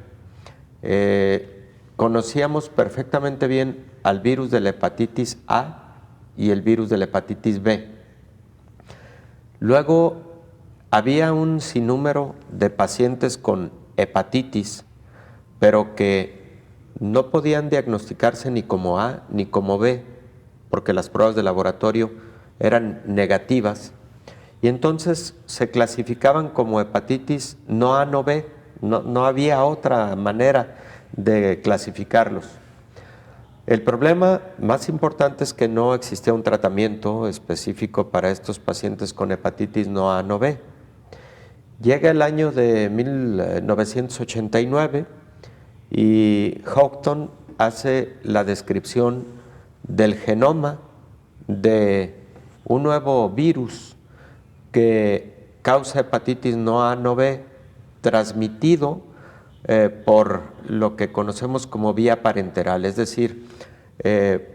conocíamos perfectamente bien al virus de la hepatitis A y el virus de la hepatitis B. Luego había un sinnúmero de pacientes con hepatitis pero que no podían diagnosticarse ni como A ni como B, porque las pruebas de laboratorio eran negativas, y entonces se clasificaban como hepatitis no A, no B, no había otra manera de clasificarlos. El problema más importante es que no existía un tratamiento específico para estos pacientes con hepatitis no A, no B. Llega el año de 1989 y Houghton hace la descripción del genoma de un nuevo virus que causa hepatitis no A, no B, transmitido por lo que conocemos como vía parenteral, es decir,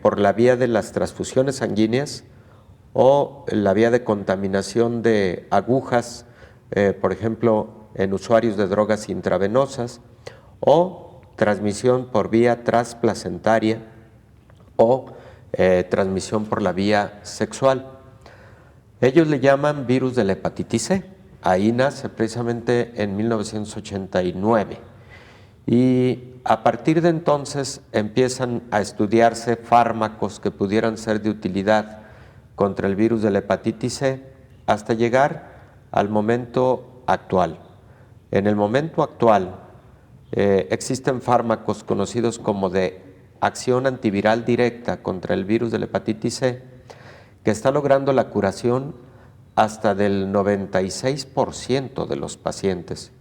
por la vía de las transfusiones sanguíneas o la vía de contaminación de agujas, por ejemplo, en usuarios de drogas intravenosas, o transmisión por vía transplacentaria o transmisión por la vía sexual. Ellos le llaman virus de la hepatitis C. Ahí nace precisamente en 1989. Y a partir de entonces empiezan a estudiarse fármacos que pudieran ser de utilidad contra el virus de la hepatitis C hasta llegar al momento actual. En el momento actual existen fármacos conocidos como de acción antiviral directa contra el virus de la hepatitis C que está logrando la curación hasta del 96% de los pacientes.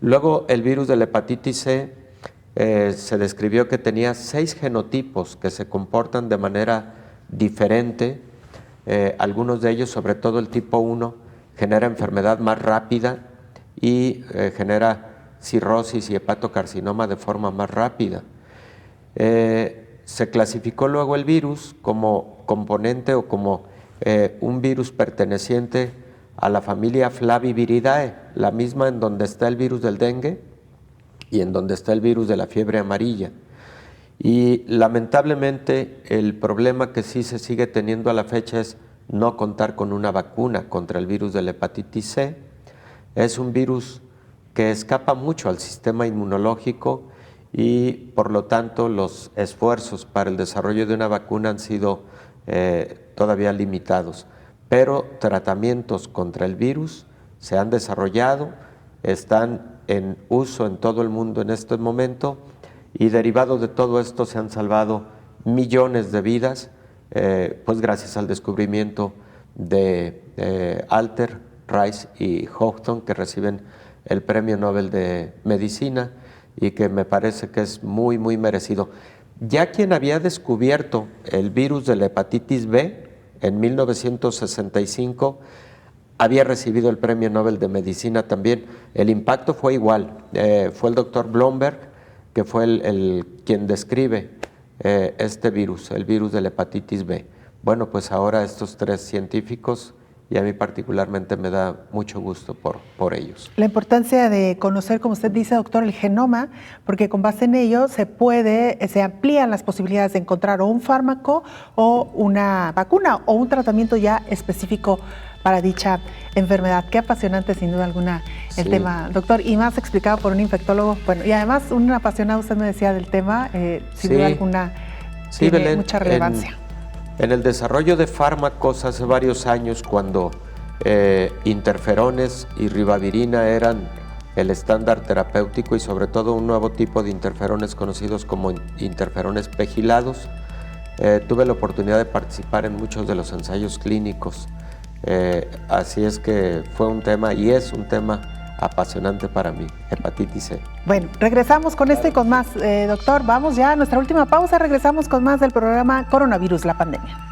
Luego, el virus de la hepatitis C se describió que tenía 6 genotipos que se comportan de manera diferente. Algunos de ellos, sobre todo el tipo 1, genera enfermedad más rápida y genera cirrosis y hepatocarcinoma de forma más rápida. Se clasificó luego el virus como componente o como un virus perteneciente a la familia Flaviviridae, la misma en donde está el virus del dengue y en donde está el virus de la fiebre amarilla. Y lamentablemente el problema que sí se sigue teniendo a la fecha es no contar con una vacuna contra el virus de la hepatitis C. Es un virus que escapa mucho al sistema inmunológico y por lo tanto los esfuerzos para el desarrollo de una vacuna han sido todavía limitados. Pero tratamientos contra el virus se han desarrollado, están en uso en todo el mundo en este momento y derivado de todo esto se han salvado millones de vidas, pues gracias al descubrimiento de Alter, Rice y Houghton, que reciben el Premio Nobel de Medicina y que me parece que es muy, muy merecido. Ya quien había descubierto el virus de la hepatitis B en 1965 había recibido el Premio Nobel de Medicina también. El impacto fue igual. Fue el doctor Blomberg, que fue quien describe este virus, el virus de la hepatitis B. Bueno, pues ahora estos 3 científicos, y a mí particularmente me da mucho gusto por ellos. La importancia de conocer, como usted dice, doctor, el genoma, porque con base en ello se amplían las posibilidades de encontrar o un fármaco o una vacuna o un tratamiento ya específico para dicha enfermedad. Qué apasionante, sin duda alguna, el tema, doctor, y más explicado por un infectólogo. Bueno, y además un apasionado, usted me decía, del tema, sin duda alguna, tiene Belén, mucha relevancia. En el desarrollo de fármacos hace varios años, cuando interferones y ribavirina eran el estándar terapéutico y sobre todo un nuevo tipo de interferones conocidos como interferones pegilados, tuve la oportunidad de participar en muchos de los ensayos clínicos. Así es que fue un tema y es un tema apasionante para mí, hepatitis C. Bueno, regresamos con esto y con más, doctor. Vamos ya a nuestra última pausa, regresamos con más del programa Coronavirus, la pandemia.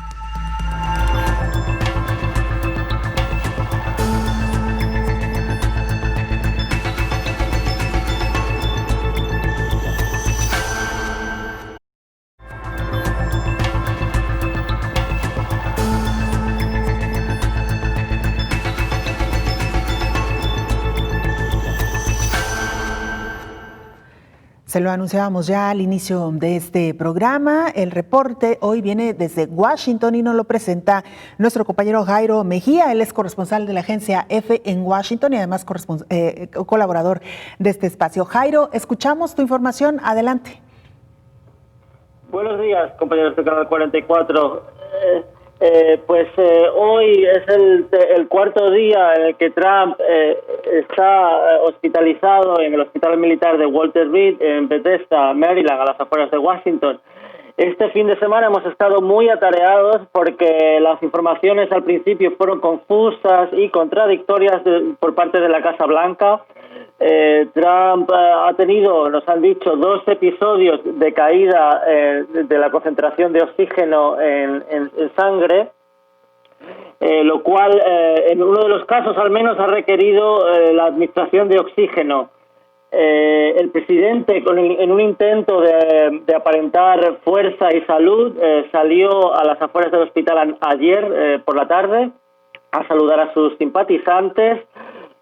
Se lo anunciábamos ya al inicio de este programa. El reporte hoy viene desde Washington y nos lo presenta nuestro compañero Jairo Mejía. Él es corresponsal de la agencia EFE en Washington y además colaborador de este espacio. Jairo, escuchamos tu información. Adelante. Buenos días, compañeros de Canal 44. Hoy es el cuarto día en el que Trump está hospitalizado en el hospital militar de Walter Reed en Bethesda, Maryland, a las afueras de Washington. Este fin de semana hemos estado muy atareados porque las informaciones al principio fueron confusas y contradictorias por parte de la Casa Blanca. Trump ha tenido, nos han dicho, 2 episodios de caída de la concentración de oxígeno en sangre, lo cual en uno de los casos al menos ha requerido la administración de oxígeno. El presidente, en un intento de aparentar fuerza y salud, salió a las afueras del hospital ayer por la tarde a saludar a sus simpatizantes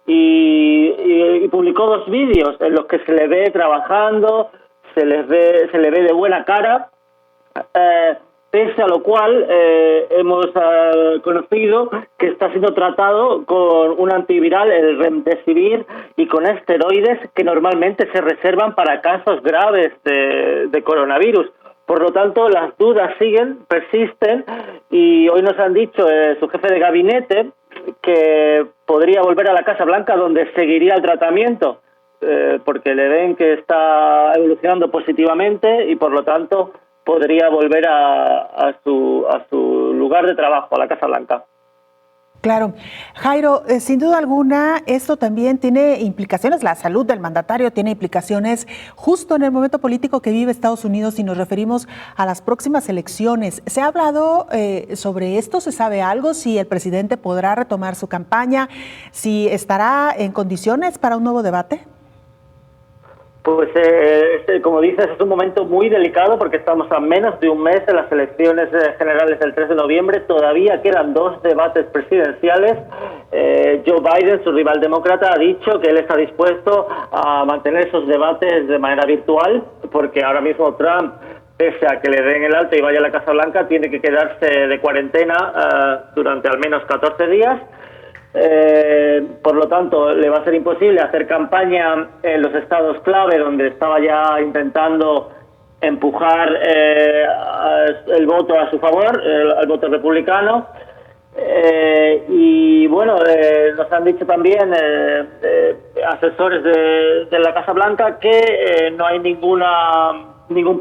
y publicó 2 vídeos en los que se le ve trabajando, se le ve de buena cara, pese a lo cual hemos conocido que está siendo tratado con un antiviral, el Remdesivir, y con esteroides que normalmente se reservan para casos graves de coronavirus. Por lo tanto, las dudas persisten, y hoy nos han dicho su jefe de gabinete que podría volver a la Casa Blanca, donde seguiría el tratamiento, porque le ven que está evolucionando positivamente y por lo tanto podría volver a su lugar de trabajo, a la Casa Blanca. Claro. Jairo, sin duda alguna, esto también tiene implicaciones, la salud del mandatario tiene implicaciones justo en el momento político que vive Estados Unidos y nos referimos a las próximas elecciones. ¿Se ha hablado sobre esto? ¿Se sabe algo? ¿Si el presidente podrá retomar su campaña? ¿Si estará en condiciones para un nuevo debate? Pues, como dices, es un momento muy delicado porque estamos a menos de un mes de las elecciones generales del 3 de noviembre. Todavía quedan 2 debates presidenciales. Joe Biden, su rival demócrata, ha dicho que él está dispuesto a mantener esos debates de manera virtual porque ahora mismo Trump, pese a que le den el alta y vaya a la Casa Blanca, tiene que quedarse de cuarentena durante al menos 14 días. Por lo tanto, le va a ser imposible hacer campaña en los estados clave donde estaba ya intentando empujar el voto a su favor, al voto republicano. Y bueno, nos han dicho también asesores de la Casa Blanca que no hay ningún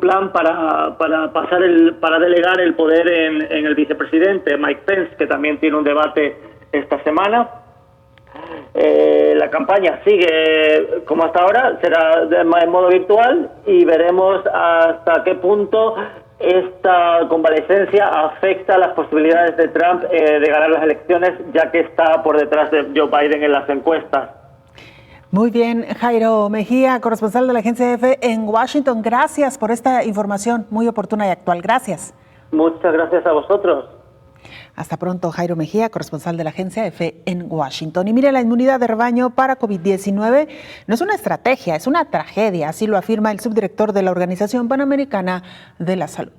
plan para delegar el poder en el vicepresidente Mike Pence, que también tiene un debate esta semana. La campaña sigue como hasta ahora, será en modo virtual y veremos hasta qué punto esta convalecencia afecta las posibilidades de Trump de ganar las elecciones, ya que está por detrás de Joe Biden en las encuestas. Muy bien, Jairo Mejía, corresponsal de la agencia EFE en Washington. Gracias por esta información muy oportuna y actual. Gracias. Muchas gracias a vosotros. Hasta pronto, Jairo Mejía, corresponsal de la agencia EFE en Washington. Y mire, la inmunidad de rebaño para COVID-19 no es una estrategia, es una tragedia, así lo afirma el subdirector de la Organización Panamericana de la Salud.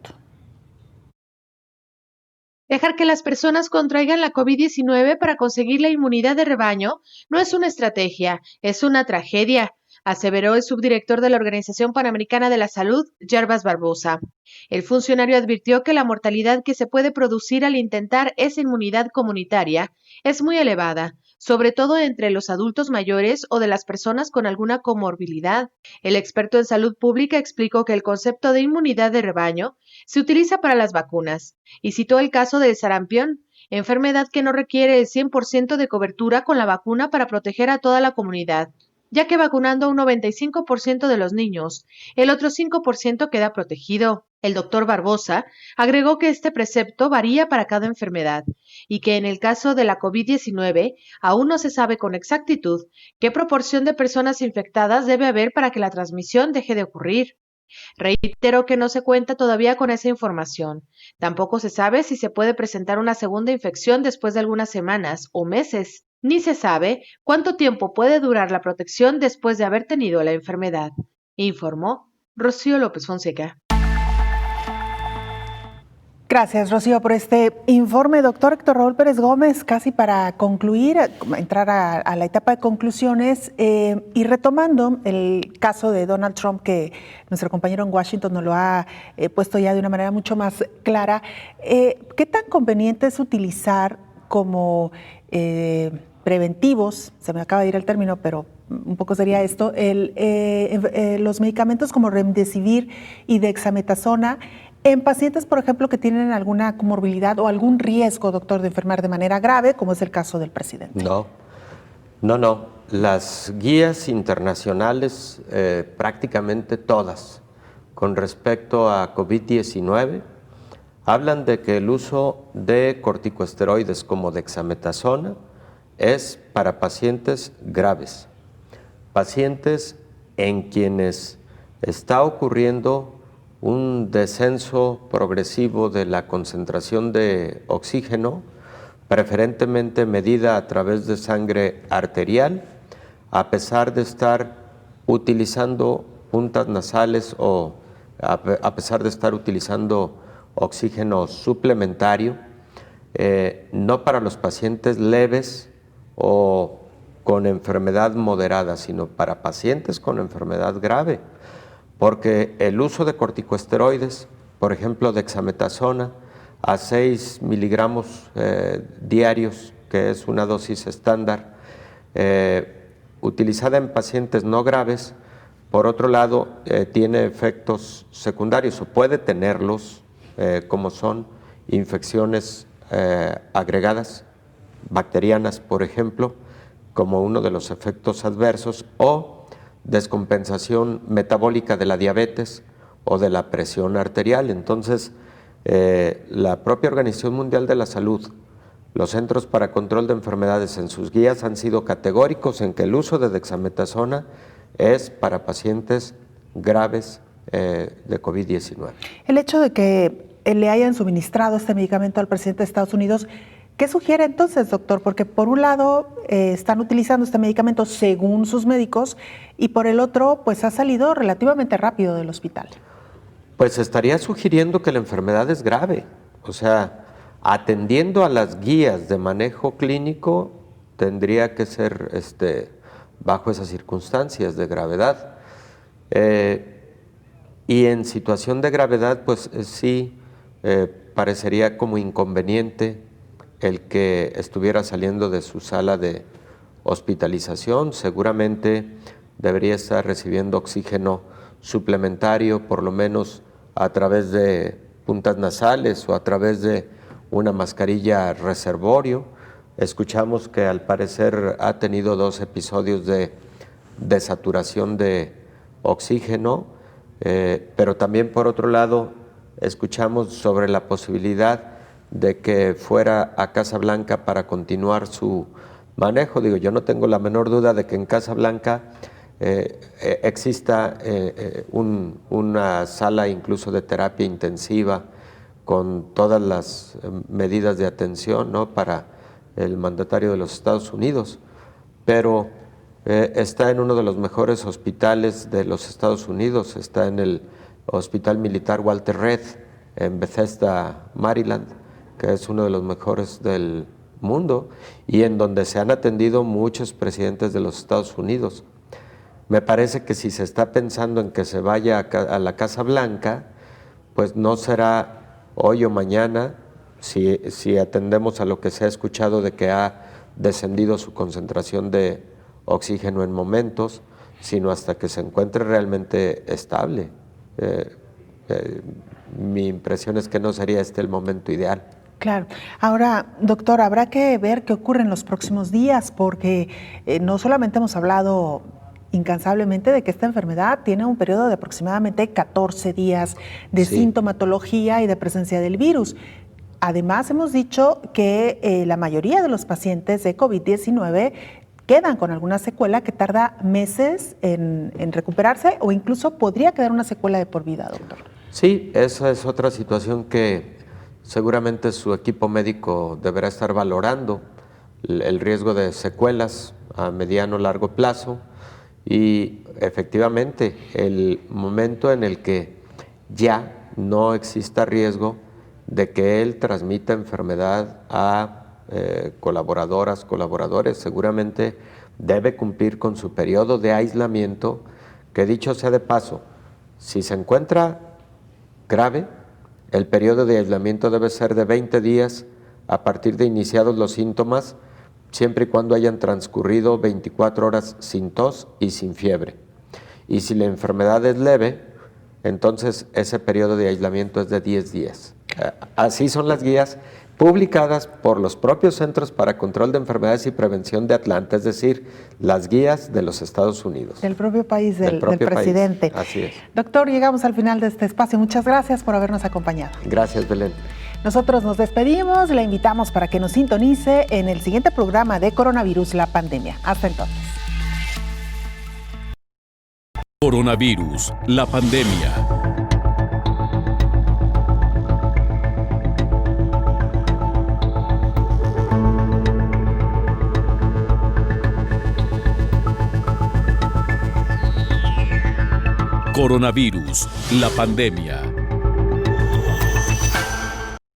Dejar que las personas contraigan la COVID-19 para conseguir la inmunidad de rebaño no es una estrategia, es una tragedia, aseveró el subdirector de la Organización Panamericana de la Salud, Jarbas Barbosa. El funcionario advirtió que la mortalidad que se puede producir al intentar esa inmunidad comunitaria es muy elevada, sobre todo entre los adultos mayores o de las personas con alguna comorbilidad. El experto en salud pública explicó que el concepto de inmunidad de rebaño se utiliza para las vacunas y citó el caso del sarampión, enfermedad que no requiere el 100% de cobertura con la vacuna para proteger a toda la comunidad, ya que vacunando a un 95% de los niños, el otro 5% queda protegido. El doctor Barbosa agregó que este precepto varía para cada enfermedad y que en el caso de la COVID-19 aún no se sabe con exactitud qué proporción de personas infectadas debe haber para que la transmisión deje de ocurrir. Reiteró que no se cuenta todavía con esa información. Tampoco se sabe si se puede presentar una segunda infección después de algunas semanas o meses, ni se sabe cuánto tiempo puede durar la protección después de haber tenido la enfermedad, informó Rocío López Fonseca. Gracias, Rocío, por este informe. Doctor Héctor Raúl Pérez Gómez, casi para concluir, entrar a la etapa de conclusiones y retomando el caso de Donald Trump, que nuestro compañero en Washington nos lo ha puesto ya de una manera mucho más clara, ¿qué tan conveniente es utilizar como preventivos, se me acaba de ir el término, pero un poco sería esto, los medicamentos como Remdesivir y Dexametasona en pacientes, por ejemplo, que tienen alguna comorbilidad o algún riesgo, doctor, de enfermar de manera grave, como es el caso del presidente? No. Las guías internacionales, prácticamente todas, con respecto a COVID-19, hablan de que el uso de corticosteroides como dexametasona es para pacientes graves, pacientes en quienes está ocurriendo un descenso progresivo de la concentración de oxígeno, preferentemente medida a través de sangre arterial, a pesar de estar utilizando puntas nasales o a pesar de estar utilizando oxígeno suplementario, no para los pacientes leves o con enfermedad moderada, sino para pacientes con enfermedad grave. Porque el uso de corticosteroides, por ejemplo dexametasona, a 6 miligramos diarios, que es una dosis estándar, utilizada en pacientes no graves, por otro lado, tiene efectos secundarios o puede tenerlos, como son infecciones agregadas, bacterianas, por ejemplo, como uno de los efectos adversos, o descompensación metabólica de la diabetes o de la presión arterial. Entonces, la propia Organización Mundial de la Salud, los Centros para Control de Enfermedades en sus guías han sido categóricos en que el uso de dexametasona es para pacientes graves de COVID-19. El hecho de que le hayan suministrado este medicamento al presidente de Estados Unidos, ¿qué sugiere entonces, doctor? Porque por un lado están utilizando este medicamento según sus médicos y por el otro pues ha salido relativamente rápido del hospital. Pues estaría sugiriendo que la enfermedad es grave, o sea, atendiendo a las guías de manejo clínico tendría que ser bajo esas circunstancias de gravedad. Y en situación de gravedad pues sí parecería como inconveniente el que estuviera saliendo de su sala de hospitalización. Seguramente debería estar recibiendo oxígeno suplementario, por lo menos a través de puntas nasales o a través de una mascarilla reservorio. Escuchamos que al parecer ha tenido 2 episodios de desaturación de oxígeno, pero también por otro lado escuchamos sobre la posibilidad de que fuera a Casa Blanca para continuar su manejo. Digo, yo no tengo la menor duda de que en Casa Blanca exista una sala incluso de terapia intensiva con todas las medidas de atención, ¿no?, para el mandatario de los Estados Unidos, pero está en uno de los mejores hospitales de los Estados Unidos, está en el Hospital Militar Walter Reed en Bethesda, Maryland, que es uno de los mejores del mundo y en donde se han atendido muchos presidentes de los Estados Unidos. Me parece que si se está pensando en que se vaya a la Casa Blanca, pues no será hoy o mañana, si atendemos a lo que se ha escuchado de que ha descendido su concentración de oxígeno en momentos, sino hasta que se encuentre realmente estable. Mi impresión es que no sería este el momento ideal. Claro. Ahora, doctor, habrá que ver qué ocurre en los próximos días, porque no solamente hemos hablado incansablemente de que esta enfermedad tiene un periodo de aproximadamente 14 días de sintomatología y de presencia del virus. Además, hemos dicho que la mayoría de los pacientes de COVID-19 quedan con alguna secuela que tarda meses en recuperarse o incluso podría quedar una secuela de por vida, doctor. Sí, esa es otra situación que seguramente su equipo médico deberá estar valorando, el riesgo de secuelas a mediano o largo plazo Y efectivamente, el momento en el que ya no exista riesgo de que él transmita enfermedad a colaboradores, seguramente debe cumplir con su periodo de aislamiento, que dicho sea de paso, si se encuentra grave, el periodo de aislamiento debe ser de 20 días a partir de iniciados los síntomas, siempre y cuando hayan transcurrido 24 horas sin tos y sin fiebre. Y si la enfermedad es leve, entonces ese periodo de aislamiento es de 10 días. Así son las guías publicadas por los propios Centros para Control de Enfermedades y Prevención de Atlanta, es decir, las guías de los Estados Unidos. Del propio país del presidente. País. Así es. Doctor, llegamos al final de este espacio. Muchas gracias por habernos acompañado. Gracias, Belén. Nosotros nos despedimos, la invitamos para que nos sintonice en el siguiente programa de Coronavirus, la pandemia. Hasta entonces. Coronavirus, la pandemia. Coronavirus, la pandemia.